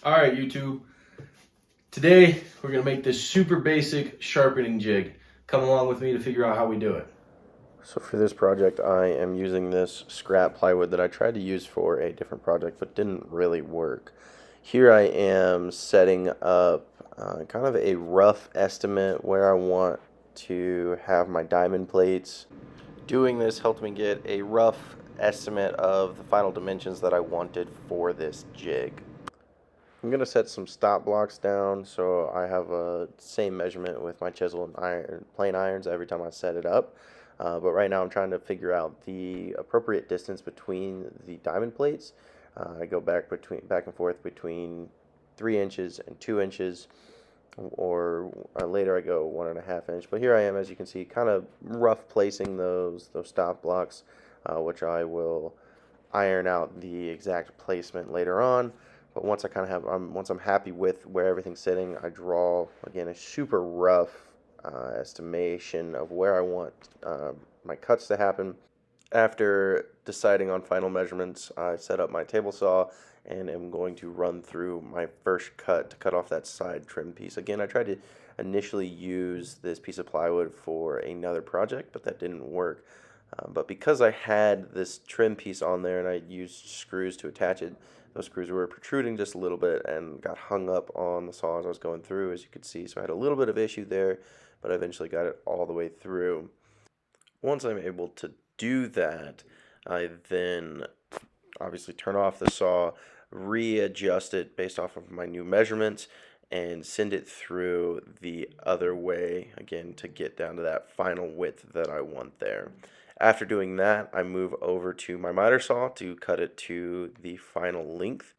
All right, YouTube. Today, we're going to make this super basic sharpening jig. Come along with me to figure out how we do it. So for this project, I am using this scrap plywood that I tried to use for a different project but didn't really work. Here I am setting up kind of a rough estimate where I want to have my diamond plates. Doing this helped me get a rough estimate of the final dimensions that I wanted for this jig. I'm going to set some stop blocks down so I have a same measurement with my chisel and plain irons every time I set it up. But right now I'm trying to figure out the appropriate distance between the diamond plates. I go back and forth between 3 inches and 2 inches, or later I go 1.5 inch. But here I am, as you can see, kind of rough placing those stop blocks, which I will iron out the exact placement later on. But once I kind of have, once I'm happy with where everything's sitting, I draw again a super rough estimation of where I want my cuts to happen. After deciding on final measurements, I set up my table saw and am going to run through my first cut to cut off that side trim piece. Again, I tried to initially use this piece of plywood for another project, but that didn't work. But because I had this trim piece on there and I used screws to attach it, those screws were protruding just a little bit and got hung up on the saw as I was going through, as you could see. So I had a little bit of issue there, but I eventually got it all the way through. Once I'm able to do that, I then obviously turn off the saw, readjust it based off of my new measurements, and send it through the other way again to get down to that final width that I want there. After doing that, I move over to my miter saw to cut it to the final length.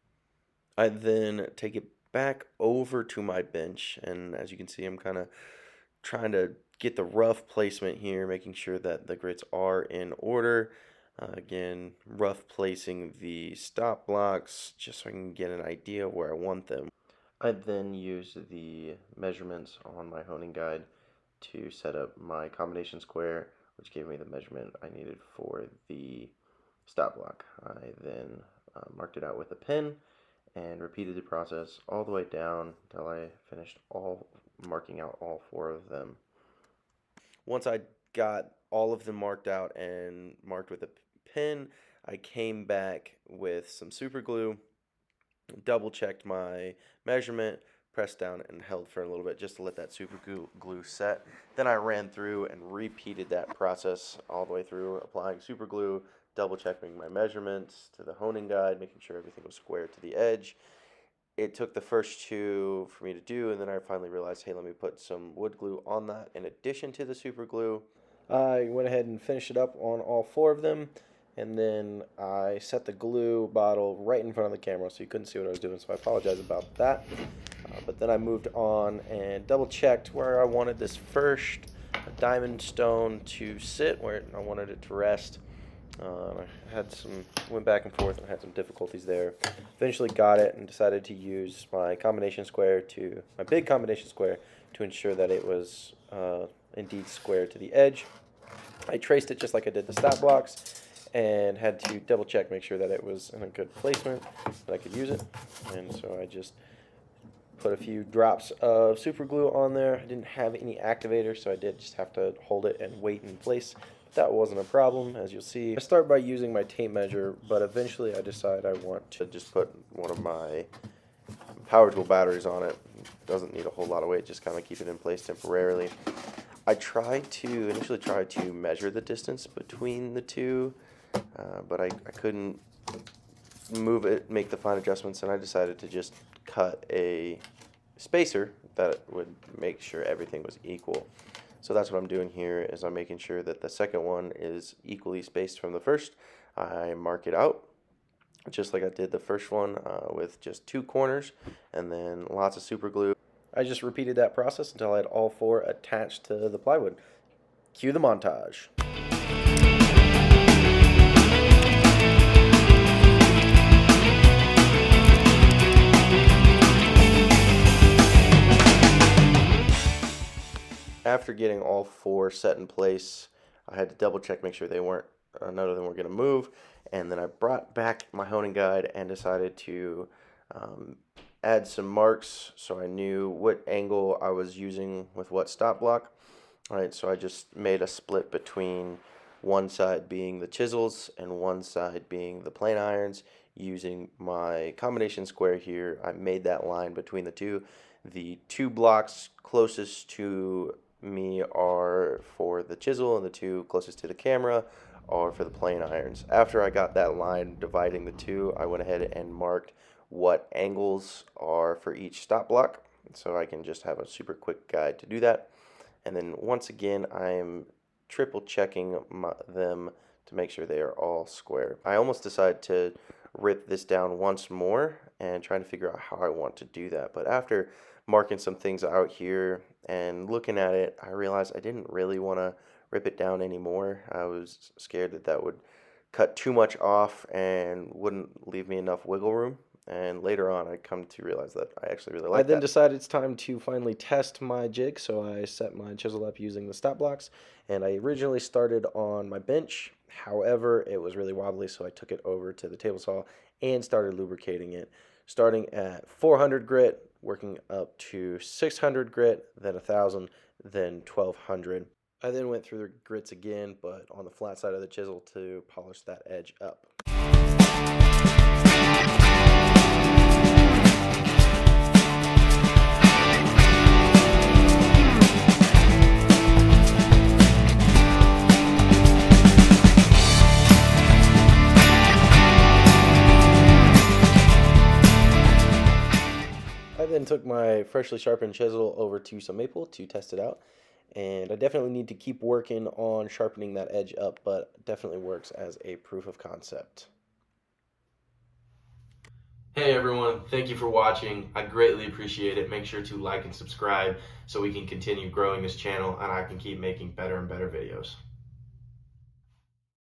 I then take it back over to my bench, and as you can see, I'm kind of trying to get the rough placement here, making sure that the grits are in order. Again, rough placing the stop blocks just so I can get an idea of where I want them. I then use the measurements on my honing guide to set up my combination square, which gave me the measurement I needed for the stop block. I then marked it out with a pen and repeated the process all the way down until I finished marking out all 4 of them. Once I got all of them marked out and marked with a pen, I came back with some super glue, double checked my measurement, pressed down and held for a little bit just to let that super glue set. Then I ran through and repeated that process all the way through, applying super glue, double checking my measurements to the honing guide, making sure everything was square to the edge. It took the first 2 for me to do, and then I finally realized, hey, let me put some wood glue on that in addition to the super glue. I went ahead and finished it up on all 4 of them, and then I set the glue bottle right in front of the camera so you couldn't see what I was doing, so I apologize about that. But then I moved on and double checked where I wanted this first diamond stone to sit, where I wanted it to rest. I went back and forth and had some difficulties there. Eventually got it and decided to use my big combination square to ensure that it was indeed square to the edge. I traced it just like I did the stop blocks and had to double check, make sure that it was in a good placement, that I could use it. And so I just put a few drops of super glue on there. I didn't have any activator, so I did just have to hold it and wait in place. That wasn't a problem, as you'll see. I start by using my tape measure, but eventually I decide I want to just put one of my power tool batteries on it. Doesn't need a whole lot of weight, just kind of keep it in place temporarily. I initially tried to measure the distance between the two, but I couldn't make the fine adjustments, and I decided to just cut a spacer that would make sure everything was equal. So that's what I'm doing here, is I'm making sure that the second one is equally spaced from the first. I mark it out just like I did the first one with just 2 corners and then lots of super glue. I just repeated that process until I had all 4 attached to the plywood. Cue the montage. After getting all 4 set in place, I had to double check, make sure none of them were going to move, and then I brought back my honing guide and decided to add some marks so I knew what angle I was using with what stop block. All right, so I just made a split between one side being the chisels and one side being the plane irons. Using my combination square here, I made that line between the two. The two blocks closest to me are for the chisel, and the two closest to the camera are for the plane irons. After I got that line dividing the two, I went ahead and marked what angles are for each stop block, so I can just have a super quick guide to do that. And then once again, I am triple checking them to make sure they are all square. I almost decided to rip this down once more and trying to figure out how I want to do that. But after marking some things out here and looking at it, I realized I didn't really want to rip it down anymore. I was scared that that would cut too much off and wouldn't leave me enough wiggle room. And later on, I come to realize that I actually really like that. I then decided it's time to finally test my jig, so I set my chisel up using the stop blocks, and I originally started on my bench. However, it was really wobbly, so I took it over to the table saw and started lubricating it, starting at 400 grit, working up to 600 grit, then 1,000, then 1,200. I then went through the grits again, but on the flat side of the chisel to polish that edge up. I then took my freshly sharpened chisel over to some maple to test it out, and I definitely need to keep working on sharpening that edge up, but definitely works as a proof of concept. Hey everyone, thank you for watching. I greatly appreciate it. Make sure to like and subscribe so we can continue growing this channel and I can keep making better and better videos.